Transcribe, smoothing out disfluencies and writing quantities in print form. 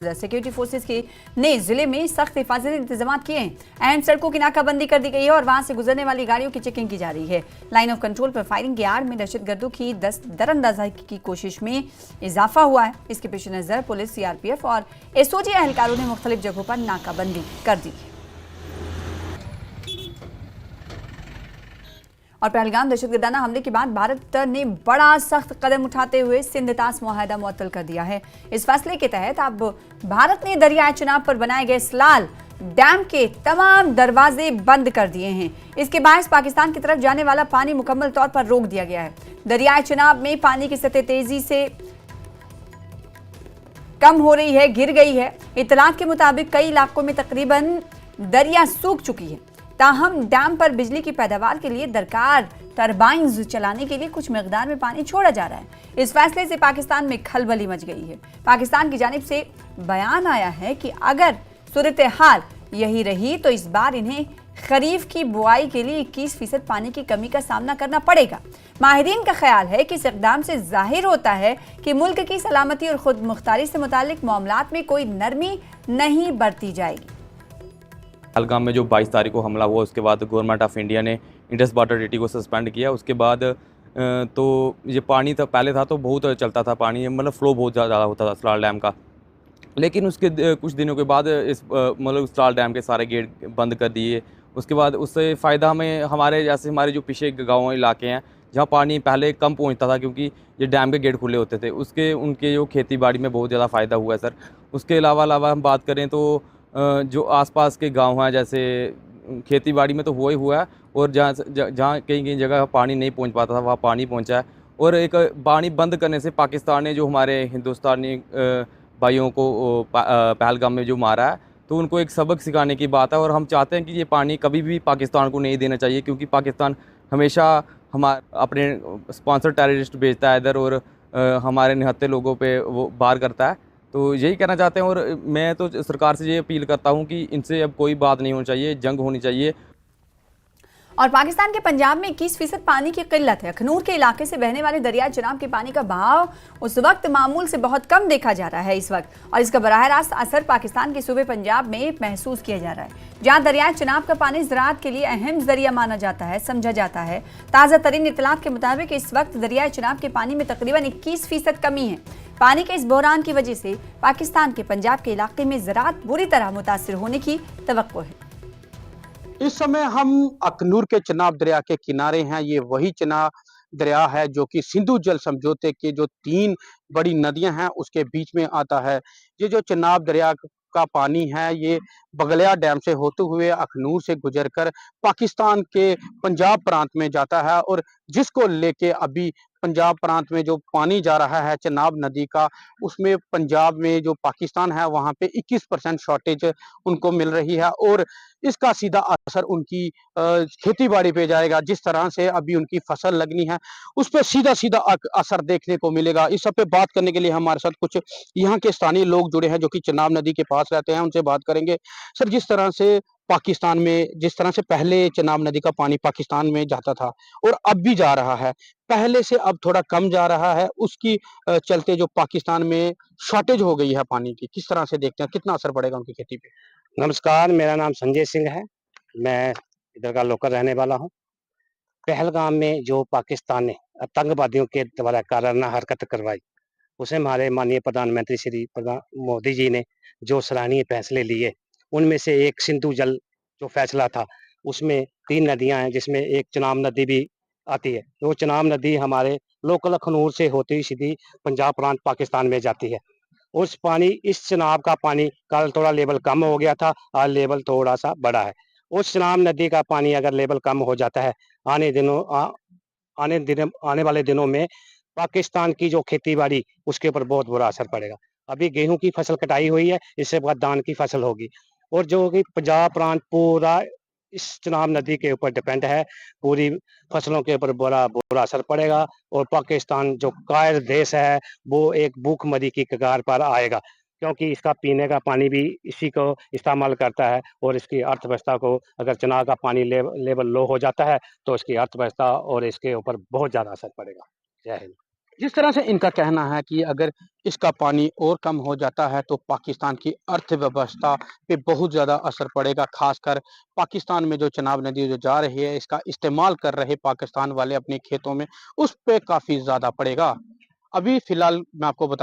Security forces की ने जिले में सख्त हिफाजती इंतजाम किए हैं। अहम सड़कों की नाकाबंदी कर दी गई है और वहां से गुजरने वाली गाड़ियों की चेकिंग की जा रही है। लाइन ऑफ कंट्रोल पर फायरिंग की आड़ में दहशतगर्दों की दरअंदाजी की कोशिश में इजाफा हुआ है। इसके पेश नजर पुलिस, सीआरपीएफ और एसओजी एहलकारों ने मुख्तलिफ जगहों पर नाकाबंदी कर दी है। और पहलगाम दहशतगर्दाना हमले के बाद भारत ने बड़ा सख्त कदम उठाते हुए सिंध तास मुआहदा मुअत्तल कर दिया है। इस फैसले के तहत अब भारत ने दरियाए चिनाब पर बनाए गए सलाल डैम के तमाम दरवाजे बंद कर दिए हैं। इसके बायस पाकिस्तान की तरफ जाने वाला पानी मुकम्मल तौर पर रोक दिया गया है। दरियाए चिनाब में पानी की सतह तेजी से कम हो रही है, गिर गई है। इत्तलात के मुताबिक कई इलाकों में तकरीबन दरिया सूख चुकी है। ताहम डैम पर बिजली की पैदावार के लिए दरकार टरबाइन्स चलाने के लिए कुछ मिकदार में पानी छोड़ा जा रहा है। इस फैसले से पाकिस्तान में खलबली मच गई है। पाकिस्तान की जानिब से बयान आया है कि अगर सूरत हाल यही रही तो इस बार इन्हें खरीफ की बुआई के लिए 21% पानी की कमी का सामना करना पड़ेगा। माहिरीन का ख्याल है कि इस इक़दाम से जाहिर होता है कि मुल्क की सलामती और खुद मुख्तारी से मुतालिक मामलात में कोई नरमी नहीं बरती जाएगी। पहलगाम में जो 22 तारीख को हमला हुआ, उसके बाद गवर्नमेंट ऑफ इंडिया ने इंडस वाटर ट्रीटी को सस्पेंड किया। उसके बाद तो ये पानी था, पहले था तो बहुत चलता था पानी, मतलब फ्लो बहुत ज़्यादा होता था सलाल डैम का। लेकिन उसके कुछ दिनों के बाद इस मतलब सलाल डैम के सारे गेट बंद कर दिए। उसके बाद उससे फ़ायदा हमें हमारे जो पीछे गाँव इलाके हैं जहाँ पानी पहले कम पहुँचता था, क्योंकि ये डैम के गेट खुले होते थे, उनके जो खेती बाड़ी में बहुत ज़्यादा फ़ायदा हुआ है सर। उसके अलावा हम बात करें तो जो आसपास के गांव हैं, जैसे खेती बाड़ी में तो हुआ ही हुआ है, और जहाँ कई जगह पानी नहीं पहुंच पाता था वहाँ पानी पहुंचा है। और एक पानी बंद करने से पाकिस्तान ने जो हमारे हिंदुस्तानी भाइयों को पहलगाम में जो मारा है, तो उनको एक सबक सिखाने की बात है। और हम चाहते हैं कि ये पानी कभी भी पाकिस्तान को नहीं देना चाहिए, क्योंकि पाकिस्तान हमेशा अपने स्पॉन्सर टेररिस्ट भेजता है इधर, और हमारे निहत्थे लोगों पे वो वार करता है। तो यही कहना चाहते हैं, और मैं तो सरकार से ये अपील करता हूँ कि इनसे अब कोई बात नहीं होनी चाहिए, जंग होनी चाहिए। और पाकिस्तान के पंजाब में 21% पानी की किल्लत है। अखनूर के इलाके से बहने वाले दरिया चिनाब के पानी का बहाव उस वक्त मामूल से बहुत कम देखा जा रहा है इस वक्त, और इसका बराह रास्त असर पाकिस्तान के सूबे पंजाब में महसूस किया जा रहा है, जहां दरिया चिनाब का पानी ज़राअत के लिए अहम जरिया माना जाता है, समझा जाता है। ताज़ा तरीन इत्तलात के मुताबिक इस वक्त दरिया चिनाब के पानी में तकरीबन 21% कमी है। पानी के इस बहरान की वजह से पाकिस्तान के पंजाब के इलाके में ज़राअत बुरी तरह मुतासिर होने की तवक्को है। इस समय हम अखनूर के चिनाब दरिया के किनारे हैं। ये वही चिनाब दरिया है जो कि सिंधु जल समझौते के जो 3 बड़ी नदियां हैं उसके बीच में आता है। ये जो चिनाब दरिया का पानी है ये बगलिया डैम से होते हुए अखनूर से गुजरकर पाकिस्तान के पंजाब प्रांत में जाता है, और जिसको लेके अभी पंजाब प्रांत में जो पानी जा रहा है चिनाब नदी का, उसमें पंजाब में जो पाकिस्तान है वहां पे 21% शॉर्टेज उनको मिल रही है, और इसका सीधा असर उनकी खेती बाड़ी पे जाएगा। जिस तरह से अभी उनकी फसल लगनी है उस पर सीधा सीधा असर देखने को मिलेगा। इस सब पे बात करने के लिए हमारे साथ कुछ यहाँ के स्थानीय लोग जुड़े हैं जो कि चिनाब नदी के पास रहते हैं, उनसे बात करेंगे। सर, जिस तरह से पाकिस्तान में, जिस तरह से पहले चिनाब नदी का पानी पाकिस्तान में जाता था और अब भी जा रहा है, पहले से अब थोड़ा कम जा रहा है, उसकी चलते जो पाकिस्तान में शॉर्टेज हो गई है पानी की, किस तरह से देखते हैं, कितना असर पड़ेगा उनकी खेती पे? नमस्कार, मेरा नाम संजय सिंह है। मैं इधर का लोकल रहने वाला हूँ। पहलगाम में जो पाकिस्तान ने आतंकवादियों के द्वारा काराना हरकत करवाई, उसे हमारे माननीय प्रधानमंत्री श्री मोदी जी ने जो सराहनीय फैसले लिए, उनमें से एक सिंधु जल जो फैसला था, उसमें 3 नदियां हैं जिसमें एक चिनाब नदी भी आती है। वो चिनाब नदी हमारे लोकल अखनूर से होती हुई सीधी पंजाब प्रांत पाकिस्तान में जाती है। इस चिनाब का पानी कल थोड़ा लेवल कम हो गया था, आज लेवल थोड़ा सा बढ़ा है। उस चिनाब नदी का पानी अगर लेवल कम हो जाता है, आने वाले दिनों में पाकिस्तान की जो खेती बाड़ी उसके ऊपर बहुत बुरा असर पड़ेगा। अभी गेहूं की फसल कटाई हुई है, इससे बाद धान की फसल होगी, और जो कि पंजाब प्रांत पूरा इस चिनाब नदी के ऊपर डिपेंड है। पूरी फसलों के ऊपर बुरा बुरा असर पड़ेगा, और पाकिस्तान जो कायर देश है वो एक भूखमरी की कगार पर आएगा, क्योंकि इसका पीने का पानी भी इसी को इस्तेमाल करता है। और इसकी अर्थव्यवस्था को, अगर चिनाब का पानी लेवल लो हो जाता है तो इसकी अर्थव्यवस्था और इसके ऊपर बहुत ज़्यादा असर पड़ेगा। जय हिंद। जिस तरह से इनका कहना है कि अगर इसका पानी और कम हो जाता है तो पाकिस्तान की अर्थव्यवस्था पे बहुत ज़्यादा असर पड़ेगा, खासकर पाकिस्तान में जो चनाब नदी जो जा रही है इसका इस्तेमाल कर रहे पाकिस्तान वाले अपने खेतों में, उस पे काफ़ी ज़्यादा पड़ेगा। अभी फ़िलहाल मैं आपको बता